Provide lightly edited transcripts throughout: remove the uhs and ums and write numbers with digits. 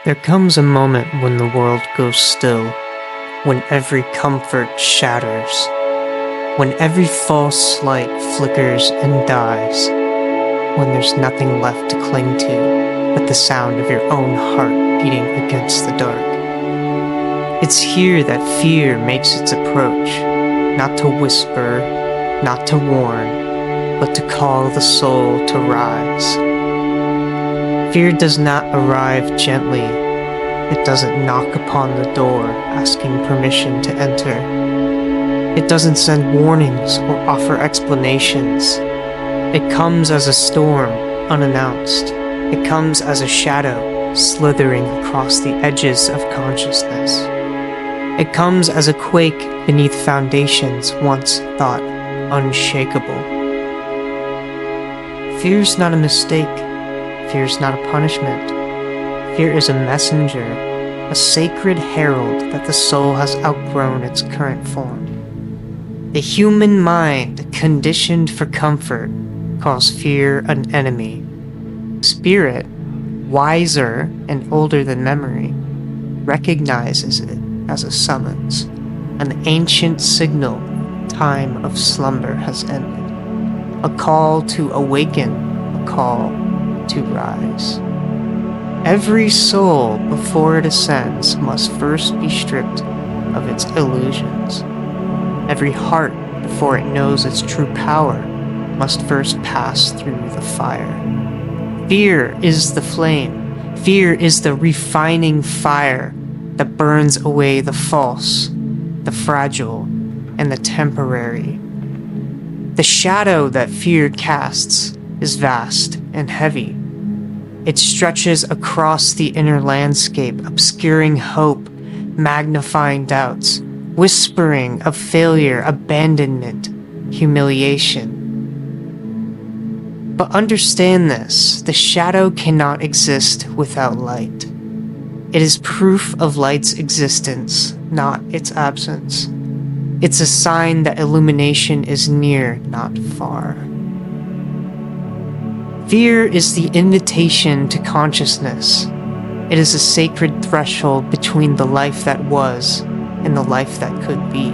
There comes a moment when the world goes still, when every comfort shatters, when every false light flickers and dies, when there's nothing left to cling to but the sound of your own heart beating against the dark. It's here that fear makes its approach, not to whisper, not to warn, but to call the soul to rise. Fear does not arrive gently. It doesn't knock upon the door asking permission to enter. It doesn't send warnings or offer explanations. It comes as a storm, unannounced. It comes as a shadow, slithering across the edges of consciousness. It comes as a quake beneath foundations once thought unshakable. Fear's not a mistake. Fear's not a punishment. Fear is a messenger, a sacred herald that the soul has outgrown its current form. The human mind, conditioned for comfort, calls fear an enemy. Spirit, wiser and older than memory, recognizes it as a summons, an ancient signal time of slumber has ended, a call to awaken, a call to rise. Every soul, before it ascends, must first be stripped of its illusions. Every heart, before it knows its true power, must first pass through the fire. Fear is the flame. Fear is the refining fire that burns away the false, the fragile, and the temporary. The shadow that fear casts is vast and heavy. It stretches across the inner landscape, obscuring hope, magnifying doubts, whispering of failure, abandonment, humiliation. But understand this, the shadow cannot exist without light. It is proof of light's existence, not its absence. It's a sign that illumination is near, not far. Fear is the invitation to consciousness. It is a sacred threshold between the life that was and the life that could be.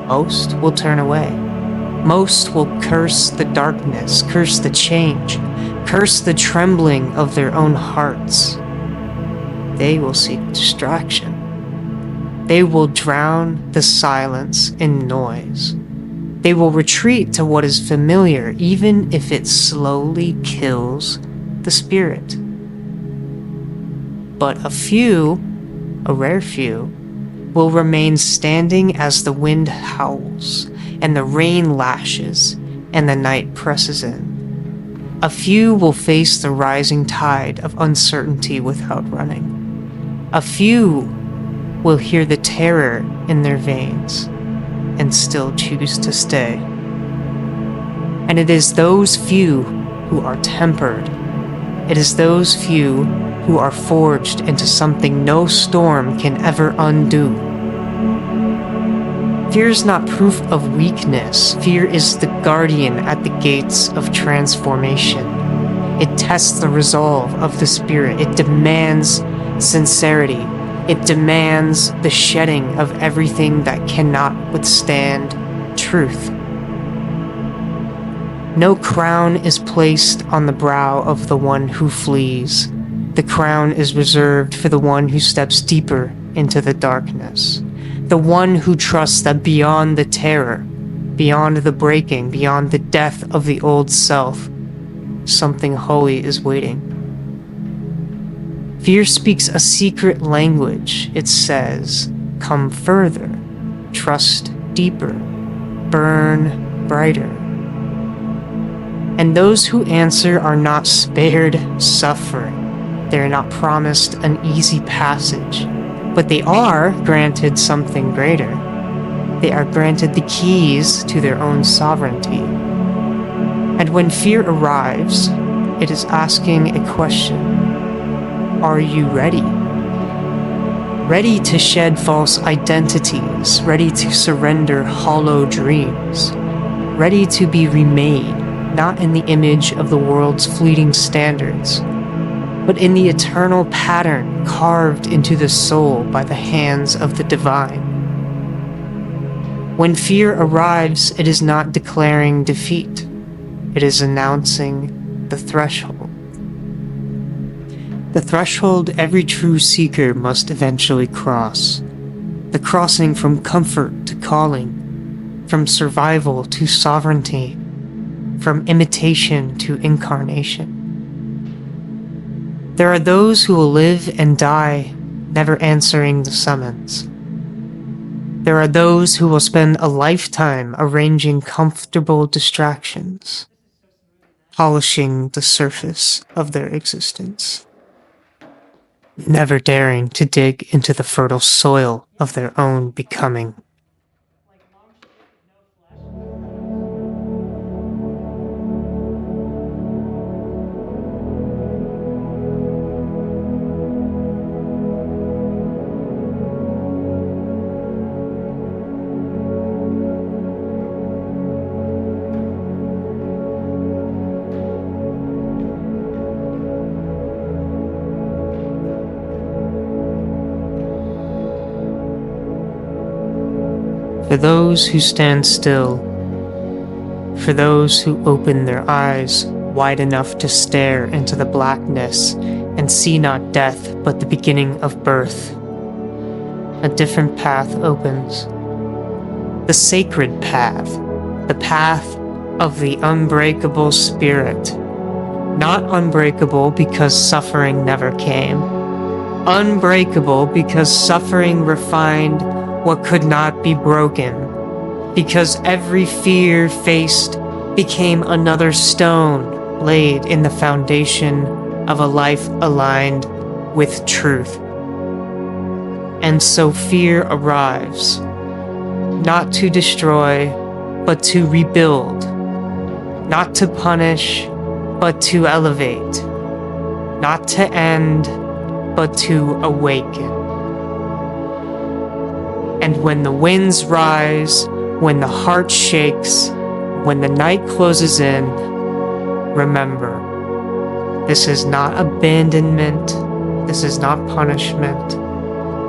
Most will turn away. Most will curse the darkness, curse the change, curse the trembling of their own hearts. They will seek distraction. They will drown the silence in noise. They will retreat to what is familiar, even if it slowly kills the spirit. But a few, a rare few, will remain standing as the wind howls, and the rain lashes, and the night presses in. A few will face the rising tide of uncertainty without running. A few will hear the terror in their veins and still choose to stay. And it is those few who are tempered. It is those few who are forged into something no storm can ever undo. Fear is not proof of weakness. Fear is the guardian at the gates of transformation. It tests the resolve of the spirit. It demands sincerity. It demands the shedding of everything that cannot withstand truth. No crown is placed on the brow of the one who flees. The crown is reserved for the one who steps deeper into the darkness. The one who trusts that beyond the terror, beyond the breaking, beyond the death of the old self, something holy is waiting. Fear speaks a secret language. It says, come further, trust deeper, burn brighter. And those who answer are not spared suffering. They are not promised an easy passage, but they are granted something greater. They are granted the keys to their own sovereignty. And when fear arrives, it is asking a question. Are you ready? Ready to shed false identities, ready to surrender hollow dreams, ready to be remade, not in the image of the world's fleeting standards, but in the eternal pattern carved into the soul by the hands of the divine. When fear arrives, it is not declaring defeat. It is announcing the threshold. The threshold every true seeker must eventually cross. The crossing from comfort to calling, from survival to sovereignty, from imitation to incarnation. There are those who will live and die never answering the summons. There are those who will spend a lifetime arranging comfortable distractions, polishing the surface of their existence, never daring to dig into the fertile soil of their own becoming. For those who stand still, for those who open their eyes wide enough to stare into the blackness and see not death but the beginning of birth, a different path opens. The sacred path, the path of the unbreakable spirit. Not unbreakable because suffering never came. Unbreakable because suffering refined what could not be broken, because every fear faced became another stone laid in the foundation of a life aligned with truth. And so fear arrives, not to destroy, but to rebuild, not to punish, but to elevate, not to end, but to awaken. And when the winds rise, when the heart shakes, when the night closes in, remember, this is not abandonment, this is not punishment,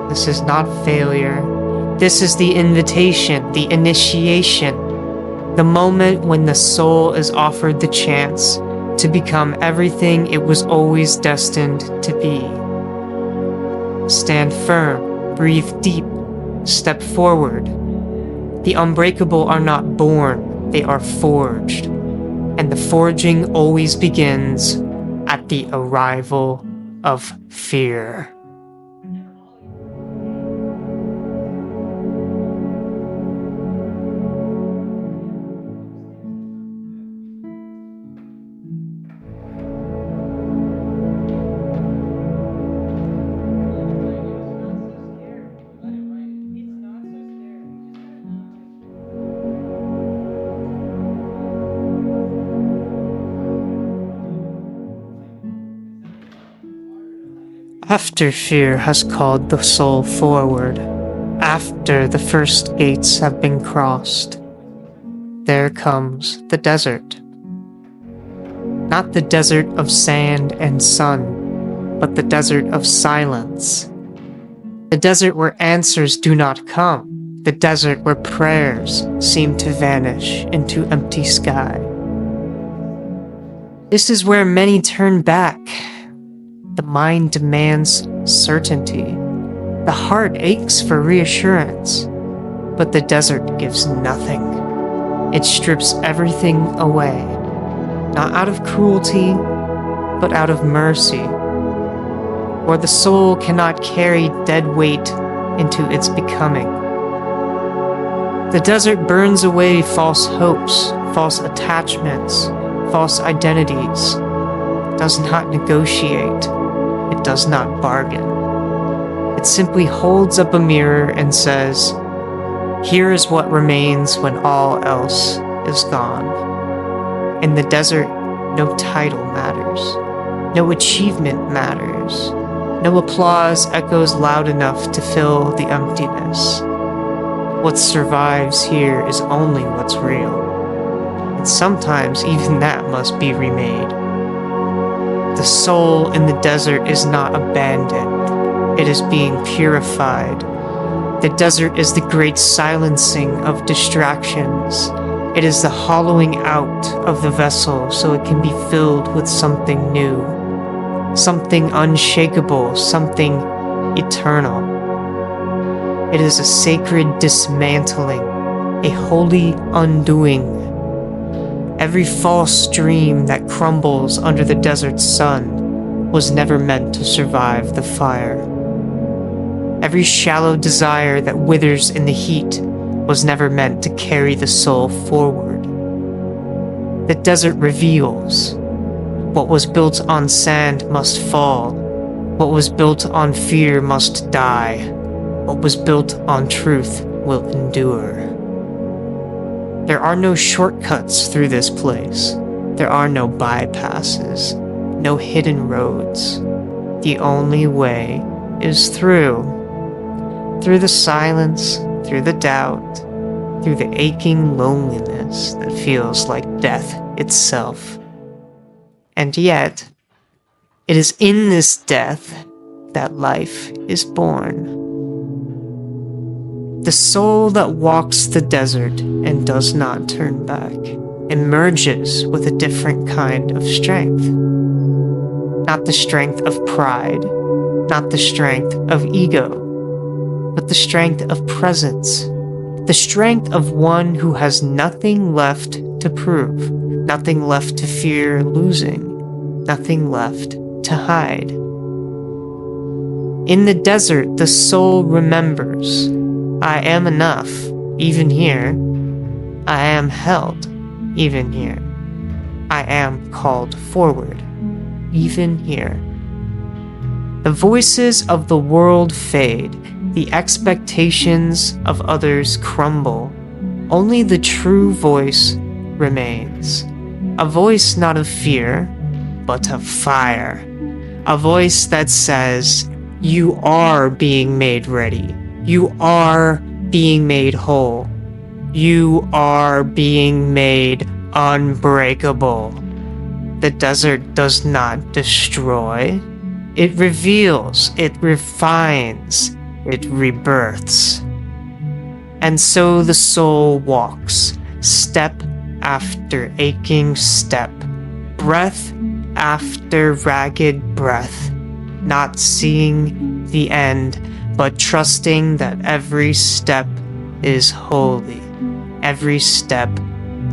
this is not failure, this is the invitation, the initiation, the moment when the soul is offered the chance to become everything it was always destined to be. Stand firm, breathe deep, step forward. The unbreakable are not born, they are forged. And the forging always begins at the arrival of fear. After fear has called the soul forward, after the first gates have been crossed, there comes the desert. Not the desert of sand and sun, but the desert of silence. The desert where answers do not come, the desert where prayers seem to vanish into empty sky. This is where many turn back. The mind demands certainty. The heart aches for reassurance. But the desert gives nothing. It strips everything away. Not out of cruelty, but out of mercy. Or the soul cannot carry dead weight into its becoming. The desert burns away false hopes, false attachments, false identities. It does not negotiate. It does not bargain. It simply holds up a mirror and says, "Here is what remains when all else is gone." In the desert, no title matters. No achievement matters. No applause echoes loud enough to fill the emptiness. What survives here is only what's real. And sometimes even that must be remade. The soul in the desert is not abandoned. It is being purified. The desert is the great silencing of distractions. It is the hollowing out of the vessel so it can be filled with something new, something unshakable, something eternal. It is a sacred dismantling, a holy undoing. Every false dream that crumbles under the desert sun was never meant to survive the fire. Every shallow desire that withers in the heat was never meant to carry the soul forward. The desert reveals. What was built on sand must fall. What was built on fear must die. What was built on truth will endure. There are no shortcuts through this place. There are no bypasses, no hidden roads. The only way is through. Through the silence, through the doubt, through the aching loneliness that feels like death itself. And yet, it is in this death that life is born. The soul that walks the desert and does not turn back emerges with a different kind of strength. Not the strength of pride, not the strength of ego, but the strength of presence. The strength of one who has nothing left to prove, nothing left to fear losing, nothing left to hide. In the desert, the soul remembers, I am enough, even here. I am held, even here. I am called forward, even here. The voices of the world fade, the expectations of others crumble. Only the true voice remains. A voice not of fear, but of fire. A voice that says, you are being made ready. You are being made whole. You are being made unbreakable. The desert does not destroy. It reveals, it refines, it rebirths. And so the soul walks, step after aching step, breath after ragged breath, not seeing the end, but trusting that every step is holy, every step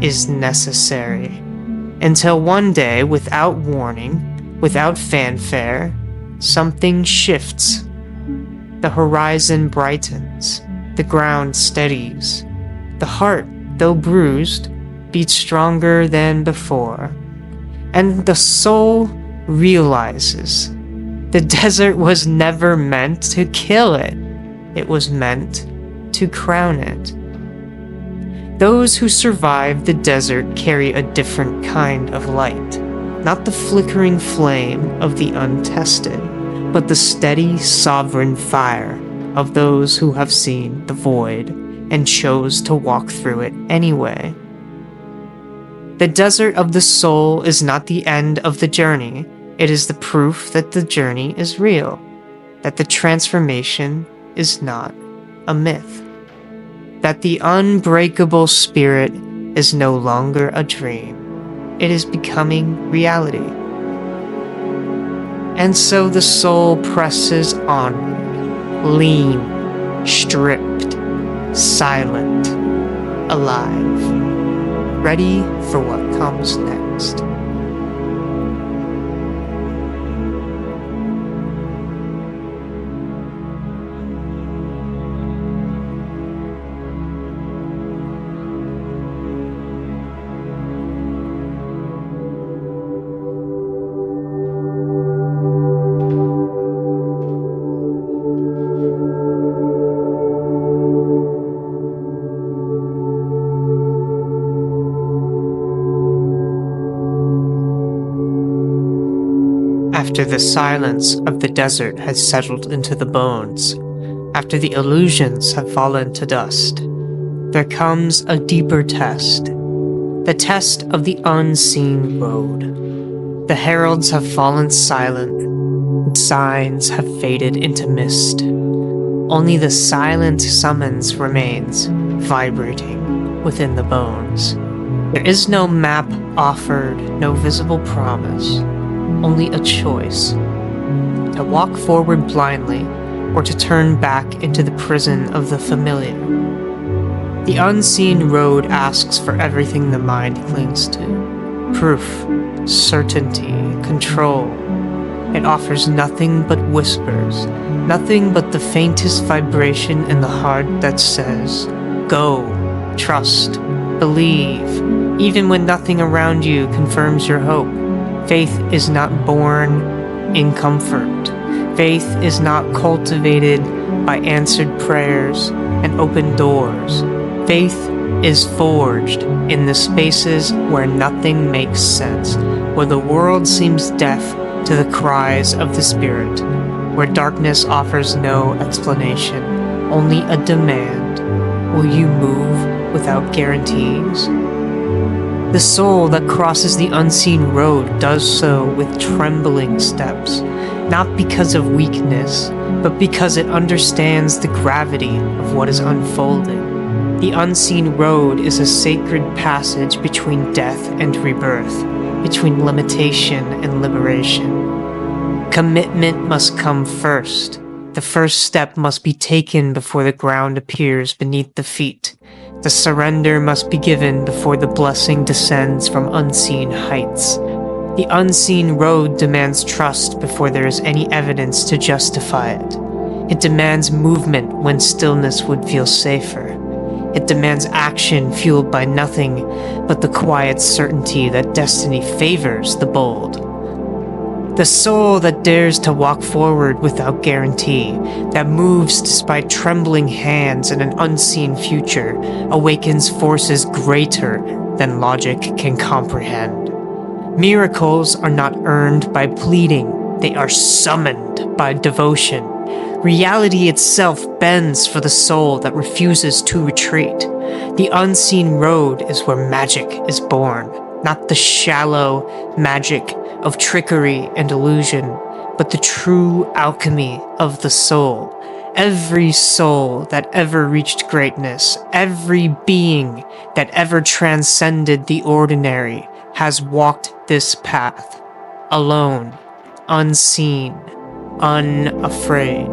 is necessary. Until one day, without warning, without fanfare, something shifts. The horizon brightens, the ground steadies. The heart, though bruised, beats stronger than before. And the soul realizes the desert was never meant to kill it. It was meant to crown it. Those who survive the desert carry a different kind of light, not the flickering flame of the untested, but the steady, sovereign fire of those who have seen the void and chose to walk through it anyway. The desert of the soul is not the end of the journey. It is the proof that the journey is real, that the transformation is not a myth, that the unbreakable spirit is no longer a dream. It is becoming reality. And so the soul presses onward, lean, stripped, silent, alive, ready for what comes next. After the silence of the desert has settled into the bones, after the illusions have fallen to dust, there comes a deeper test, the test of the unseen road, The heralds have fallen silent, and signs have faded into mist. Only the silent summons remains, vibrating within the bones. There is no map offered, no visible promise, only a choice: to walk forward blindly, or to turn back into the prison of the familiar. The unseen road asks for everything the mind clings to: proof, certainty, control. It offers nothing but whispers, nothing but the faintest vibration in the heart that says, go, trust, believe, even when nothing around you confirms your hope. Faith is not born in comfort. Faith is not cultivated by answered prayers and open doors. Faith is forged in the spaces where nothing makes sense, where the world seems deaf to the cries of the spirit, where darkness offers no explanation, only a demand. Will you move without guarantees? The soul that crosses the unseen road does so with trembling steps, not because of weakness, but because it understands the gravity of what is unfolding. The unseen road is a sacred passage between death and rebirth, between limitation and liberation. Commitment must come first. The first step must be taken before the ground appears beneath the feet. The surrender must be given before the blessing descends from unseen heights. The unseen road demands trust before there is any evidence to justify it. It demands movement when stillness would feel safer. It demands action fueled by nothing but the quiet certainty that destiny favors the bold. The soul that dares to walk forward without guarantee, that moves despite trembling hands and an unseen future, awakens forces greater than logic can comprehend. Miracles are not earned by pleading, they are summoned by devotion. Reality itself bends for the soul that refuses to retreat. The unseen road is where magic is born, not the shallow magic of trickery and illusion, but the true alchemy of the soul. Every soul that ever reached greatness, every being that ever transcended the ordinary, has walked this path, alone, unseen, unafraid.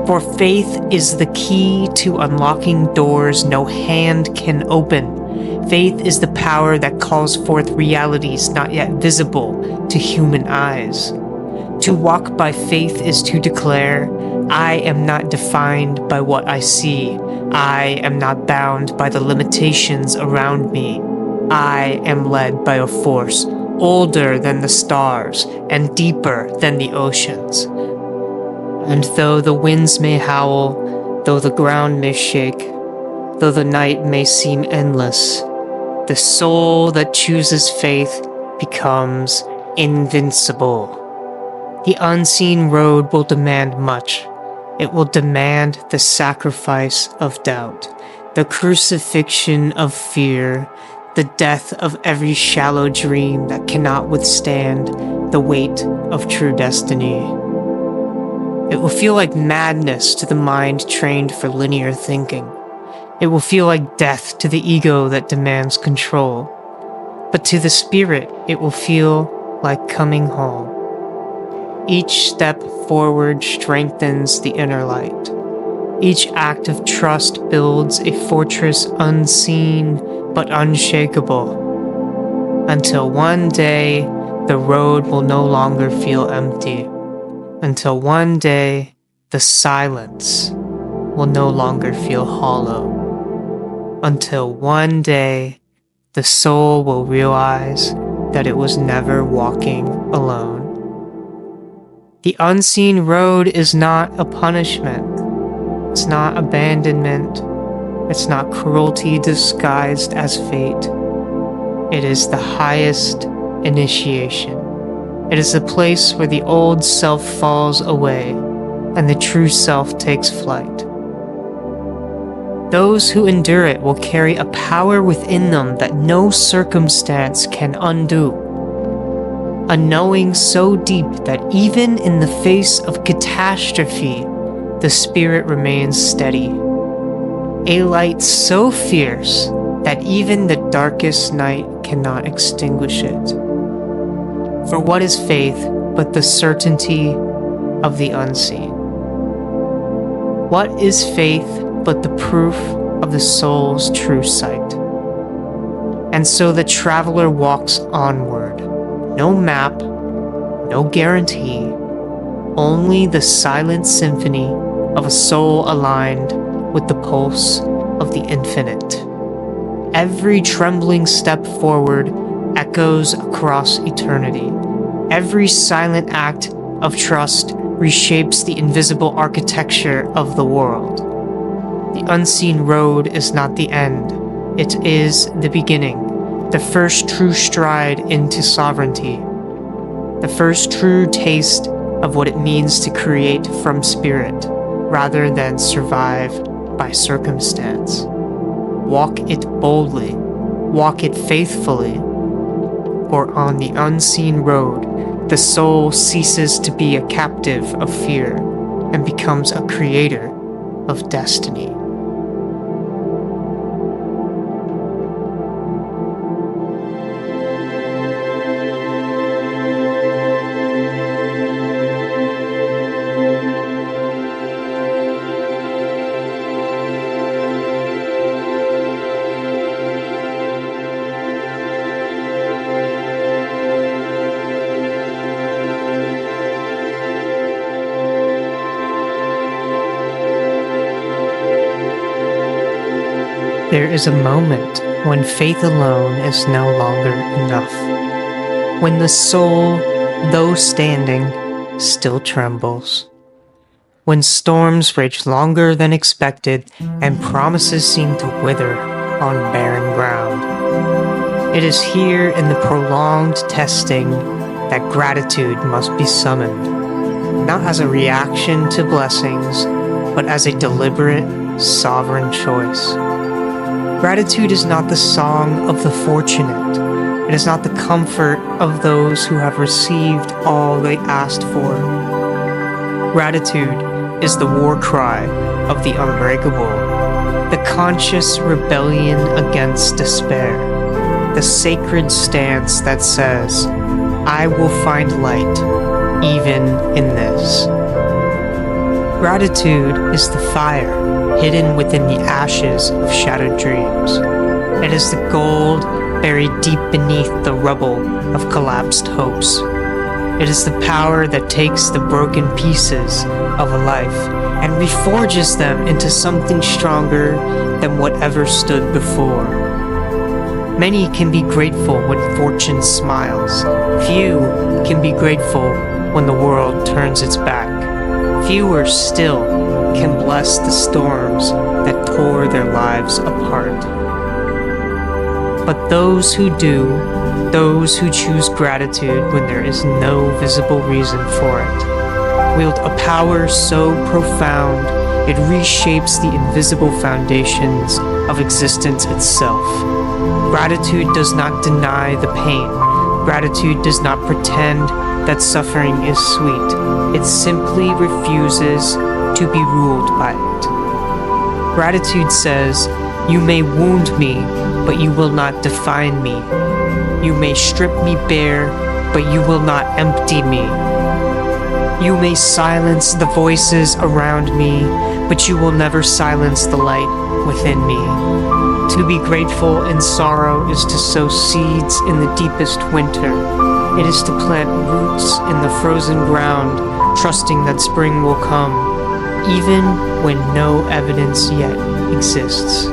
For faith is the key to unlocking doors no hand can open. Faith is the power that calls forth realities not yet visible to human eyes. To walk by faith is to declare, I am not defined by what I see. I am not bound by the limitations around me. I am led by a force older than the stars and deeper than the oceans. And though the winds may howl, though the ground may shake, though the night may seem endless, the soul that chooses faith becomes invincible. The unseen road will demand much. It will demand the sacrifice of doubt, the crucifixion of fear, the death of every shallow dream that cannot withstand the weight of true destiny. It will feel like madness to the mind trained for linear thinking. It will feel like death to the ego that demands control. But to the spirit, it will feel like coming home. Each step forward strengthens the inner light. Each act of trust builds a fortress unseen but unshakable. Until one day, the road will no longer feel empty. Until one day, the silence will no longer feel hollow. Until one day, the soul will realize that it was never walking alone. The unseen road is not a punishment. It's not abandonment. It's not cruelty disguised as fate. It is the highest initiation. It is a place where the old self falls away and the true self takes flight. Those who endure it will carry a power within them that no circumstance can undo. A knowing so deep that even in the face of catastrophe, the spirit remains steady. A light so fierce that even the darkest night cannot extinguish it. For what is faith but the certainty of the unseen? What is faith but the proof of the soul's true sight? And so the traveler walks onward. No map, no guarantee, only the silent symphony of a soul aligned with the pulse of the infinite. Every trembling step forward echoes across eternity. Every silent act of trust reshapes the invisible architecture of the world. The unseen road is not the end, it is the beginning, the first true stride into sovereignty, the first true taste of what it means to create from spirit rather than survive by circumstance. Walk it boldly, walk it faithfully, or on the unseen road, the soul ceases to be a captive of fear and becomes a creator of destiny. There is a moment when faith alone is no longer enough, when the soul, though standing, still trembles, when storms rage longer than expected and promises seem to wither on barren ground. It is here in the prolonged testing that gratitude must be summoned, not as a reaction to blessings, but as a deliberate, sovereign choice. Gratitude is not the song of the fortunate. It is not the comfort of those who have received all they asked for. Gratitude is the war cry of the unbreakable, the conscious rebellion against despair, the sacred stance that says, I will find light even in this. Gratitude is the fire hidden within the ashes of shattered dreams. It is the gold buried deep beneath the rubble of collapsed hopes. It is the power that takes the broken pieces of a life and reforges them into something stronger than whatever stood before. Many can be grateful when fortune smiles. Few can be grateful when the world turns its back. Fewer still can bless the storms that tore their lives apart. But those who do, those who choose gratitude when there is no visible reason for it, wield a power so profound it reshapes the invisible foundations of existence itself. Gratitude does not deny the pain. Gratitude does not pretend that suffering is sweet. It simply refuses to be ruled by it. Gratitude says, you may wound me, but you will not define me. You may strip me bare, but you will not empty me. You may silence the voices around me, but you will never silence the light within me. To be grateful in sorrow is to sow seeds in the deepest winter. It is to plant roots in the frozen ground, trusting that spring will come, even when no evidence yet exists.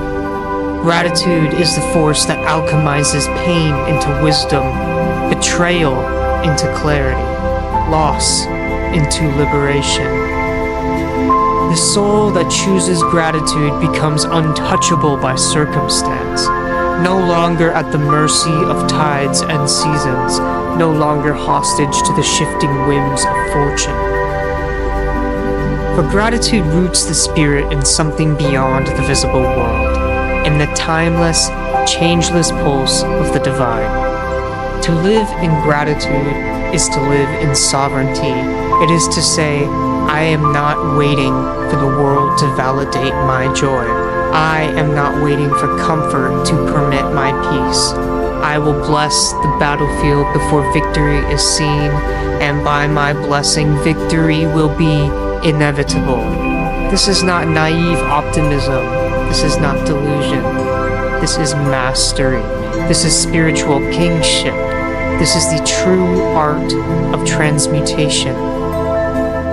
Gratitude is the force that alchemizes pain into wisdom, betrayal into clarity, loss into liberation. The soul that chooses gratitude becomes untouchable by circumstance, no longer at the mercy of tides and seasons, no longer hostage to the shifting whims of fortune. For gratitude roots the spirit in something beyond the visible world, in the timeless, changeless pulse of the divine. To live in gratitude is to live in sovereignty. It is to say, I am not waiting for the world to validate my joy. I am not waiting for comfort to permit my peace. I will bless the battlefield before victory is seen, and by my blessing, victory will be inevitable. This is not naive optimism. This is not delusion. This is mastery. This is spiritual kingship. This is the true art of transmutation.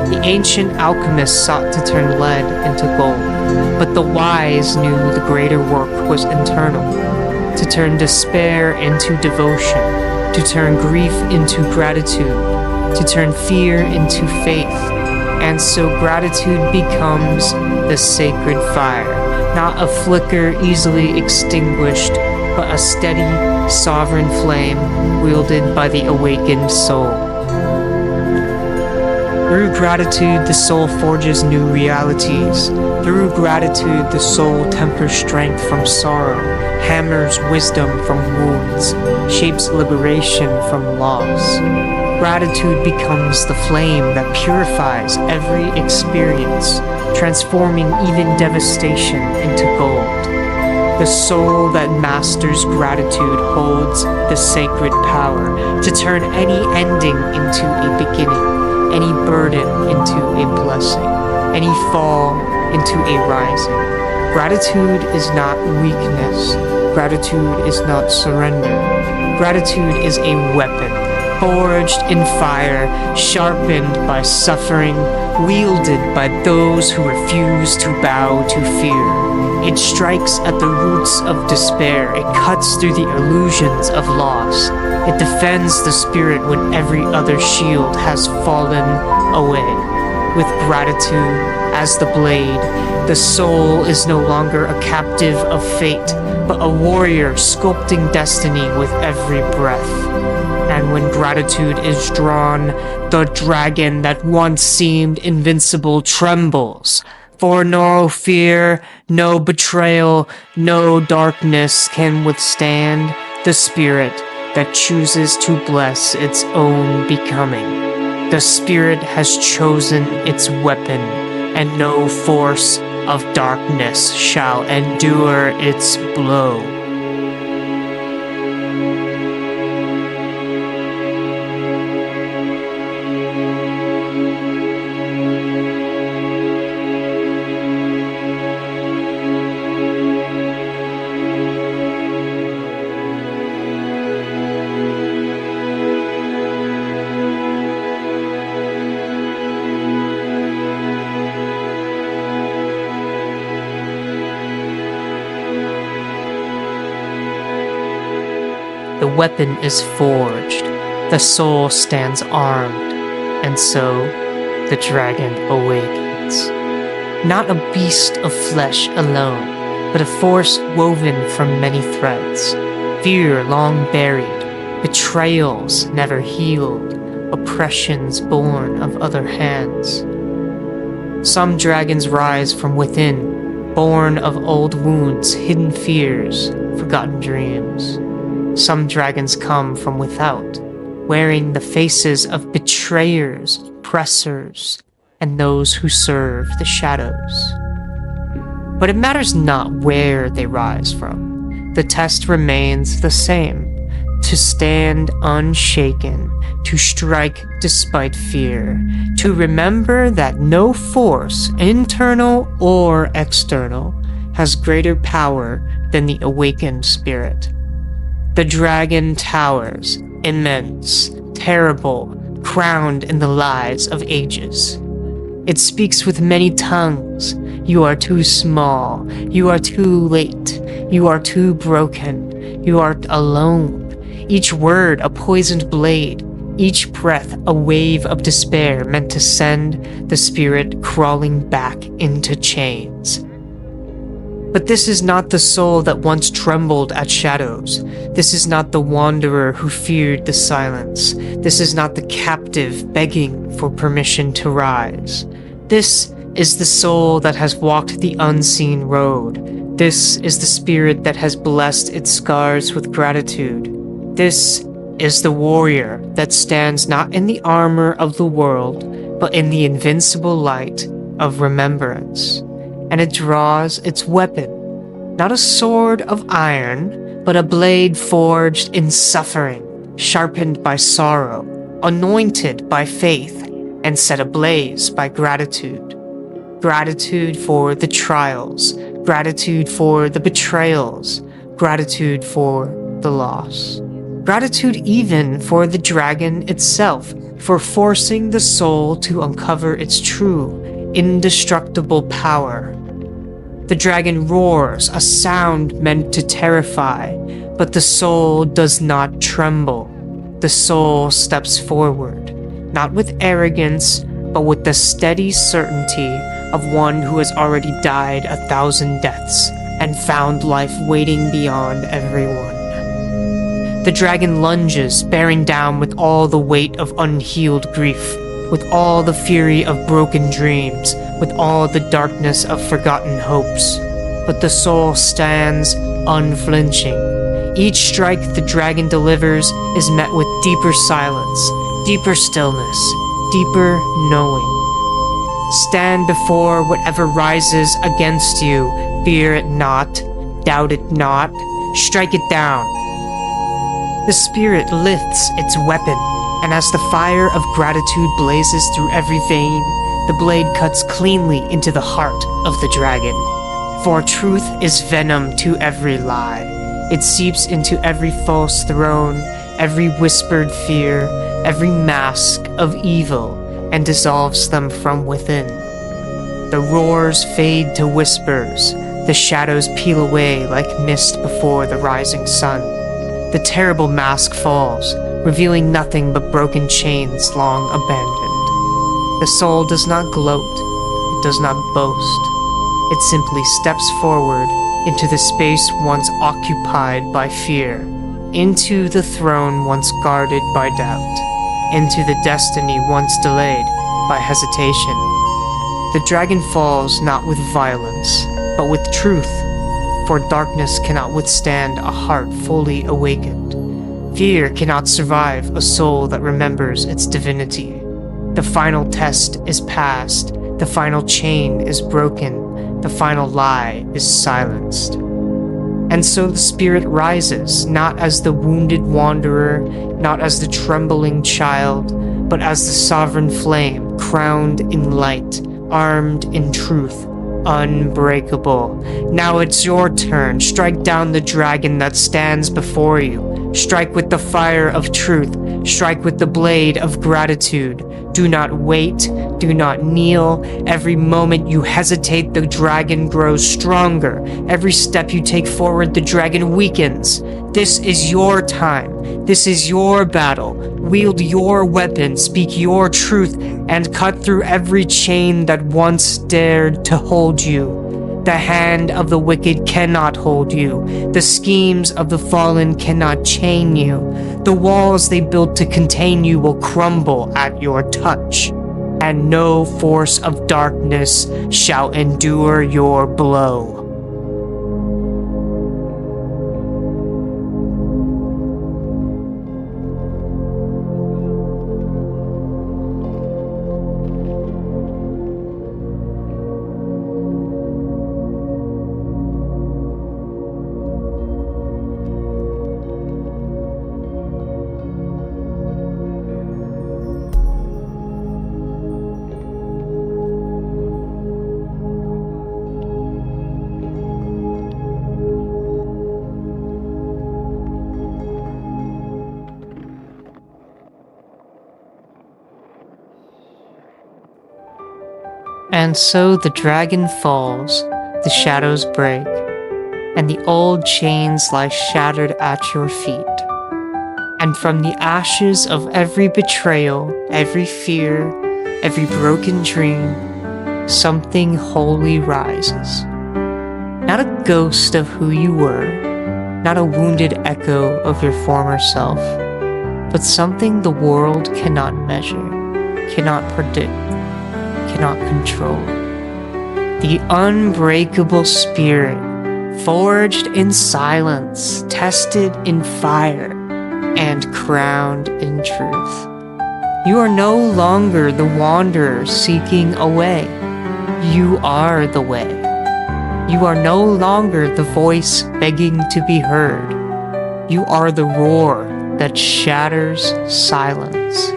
The ancient alchemists sought to turn lead into gold, but the wise knew the greater work was internal. To turn despair into devotion, to turn grief into gratitude, to turn fear into faith. And so gratitude becomes the sacred fire, not a flicker easily extinguished, but a steady, sovereign flame wielded by the awakened soul. Through gratitude, the soul forges new realities. Through gratitude, the soul tempers strength from sorrow, hammers wisdom from wounds, shapes liberation from loss. Gratitude becomes the flame that purifies every experience, transforming even devastation into gold. The soul that masters gratitude holds the sacred power to turn any ending into a beginning, any burden into a blessing, any fall into a rising. Gratitude is not weakness. Gratitude is not surrender. Gratitude is a weapon, forged in fire, sharpened by suffering, wielded by those who refuse to bow to fear. It strikes at the roots of despair. It cuts through the illusions of loss. It defends the spirit when every other shield has fallen away. With gratitude as the blade, the soul is no longer a captive of fate, but a warrior sculpting destiny with every breath. And when gratitude is drawn, the dragon that once seemed invincible trembles. For no fear, no betrayal, no darkness can withstand the spirit that chooses to bless its own becoming. The spirit has chosen its weapon, and no force of darkness shall endure its blow. The weapon is forged, the soul stands armed, and so the dragon awakens. Not a beast of flesh alone, but a force woven from many threads. Fear long buried, betrayals never healed, oppressions born of other hands. Some dragons rise from within, born of old wounds, hidden fears, forgotten dreams. Some dragons come from without, wearing the faces of betrayers, oppressors, and those who serve the shadows. But it matters not where they rise from. The test remains the same: to stand unshaken, to strike despite fear, to remember that no force, internal or external, has greater power than the awakened spirit. The dragon towers, immense, terrible, crowned in the lies of ages. It speaks with many tongues. You are too small. You are too late. You are too broken. You are alone. Each word a poisoned blade. Each breath a wave of despair meant to send the spirit crawling back into chains. But this is not the soul that once trembled at shadows. This is not the wanderer who feared the silence. This is not the captive begging for permission to rise. This is the soul that has walked the unseen road. This is the spirit that has blessed its scars with gratitude. This is the warrior that stands not in the armor of the world, but in the invincible light of remembrance. And it draws its weapon, not a sword of iron, but a blade forged in suffering, sharpened by sorrow, anointed by faith, and set ablaze by gratitude. Gratitude for the trials, gratitude for the betrayals, gratitude for the loss. Gratitude even for the dragon itself, for forcing the soul to uncover its true, indestructible power. The dragon roars, a sound meant to terrify, but the soul does not tremble. The soul steps forward, not with arrogance, but with the steady certainty of one who has already died 1,000 deaths and found life waiting beyond everyone. The dragon lunges, bearing down with all the weight of unhealed grief, with all the fury of broken dreams, with all the darkness of forgotten hopes. But the soul stands unflinching. Each strike the dragon delivers is met with deeper silence, deeper stillness, deeper knowing. Stand before whatever rises against you. Fear it not, doubt it not, strike it down. The spirit lifts its weapon, and as the fire of gratitude blazes through every vein, the blade cuts cleanly into the heart of the dragon. For truth is venom to every lie. It seeps into every false throne, every whispered fear, every mask of evil, and dissolves them from within. The roars fade to whispers, the shadows peel away like mist before the rising sun. The terrible mask falls, revealing nothing but broken chains long abandoned. The soul does not gloat, it does not boast. It simply steps forward into the space once occupied by fear, into the throne once guarded by doubt, into the destiny once delayed by hesitation. The dragon falls not with violence, but with truth, for darkness cannot withstand a heart fully awakened. Fear cannot survive a soul that remembers its divinity. The final test is passed, the final chain is broken, the final lie is silenced. And so the spirit rises, not as the wounded wanderer, not as the trembling child, but as the sovereign flame, crowned in light, armed in truth, unbreakable. Now it's your turn. Strike down the dragon that stands before you. Strike with the fire of truth. Strike with the blade of gratitude. Do not wait. Do not kneel. Every moment you hesitate, the dragon grows stronger. Every step you take forward, the dragon weakens. This is your time. This is your battle. Wield your weapon, speak your truth, and cut through every chain that once dared to hold you. The hand of the wicked cannot hold you. The schemes of the fallen cannot chain you. The walls they built to contain you will crumble at your touch, and no force of darkness shall endure your blow. And so the dragon falls, the shadows break, and the old chains lie shattered at your feet. And from the ashes of every betrayal, every fear, every broken dream, something holy rises. Not a ghost of who you were, not a wounded echo of your former self, but something the world cannot measure, cannot predict, cannot control. The unbreakable spirit, forged in silence, tested in fire, and crowned in truth. You are no longer the wanderer seeking a way. You are the way. You are no longer the voice begging to be heard. You are the roar that shatters silence.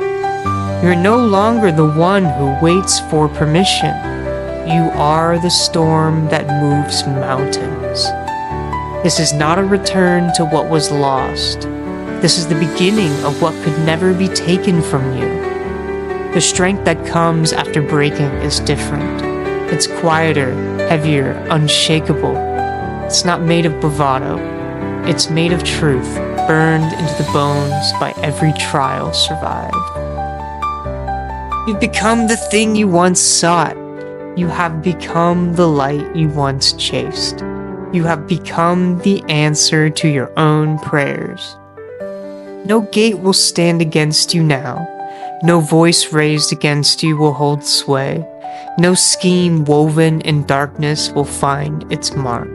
You're no longer the one who waits for permission. You are the storm that moves mountains. This is not a return to what was lost. This is the beginning of what could never be taken from you. The strength that comes after breaking is different. It's quieter, heavier, unshakable. It's not made of bravado. It's made of truth, burned into the bones by every trial survived. You've become the thing you once sought. You have become the light you once chased. You have become the answer to your own prayers. No gate will stand against you now. No voice raised against you will hold sway. No scheme woven in darkness will find its mark.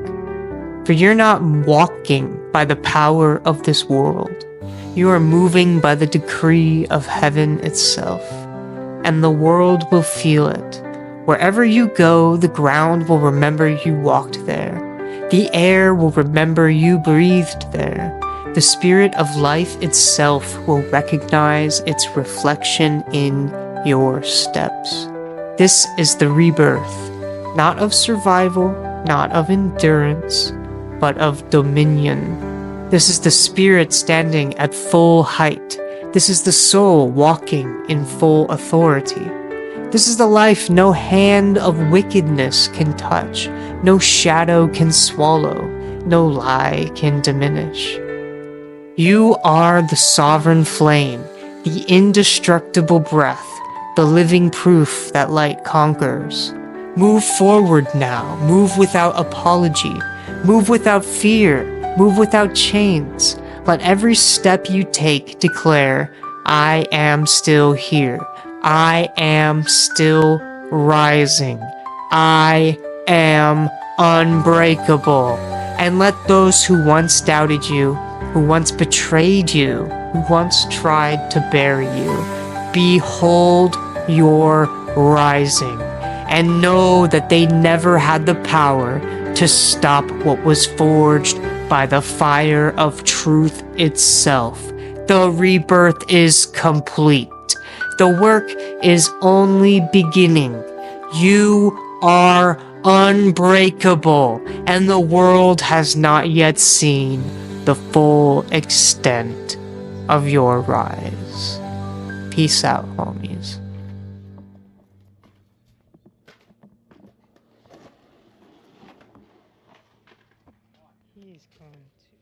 For you're not walking by the power of this world. You are moving by the decree of heaven itself. And the world will feel it. Wherever you go, the ground will remember you walked there. The air will remember you breathed there. The spirit of life itself will recognize its reflection in your steps. This is the rebirth, not of survival, not of endurance, but of dominion. This is the spirit standing at full height. This is the soul walking in full authority. This is the life no hand of wickedness can touch, no shadow can swallow, no lie can diminish. You are the sovereign flame, the indestructible breath, the living proof that light conquers. Move forward now, move without apology, move without fear, move without chains. Let every step you take declare, I am still here. I am still rising. I am unbreakable. And let those who once doubted you, who once betrayed you, who once tried to bury you, behold your rising, and know that they never had the power to stop what was forged by the fire of truth itself. The rebirth is complete. The work is only beginning. You are unbreakable, and the world has not yet seen the full extent of your rise. Peace out, homies. He's going to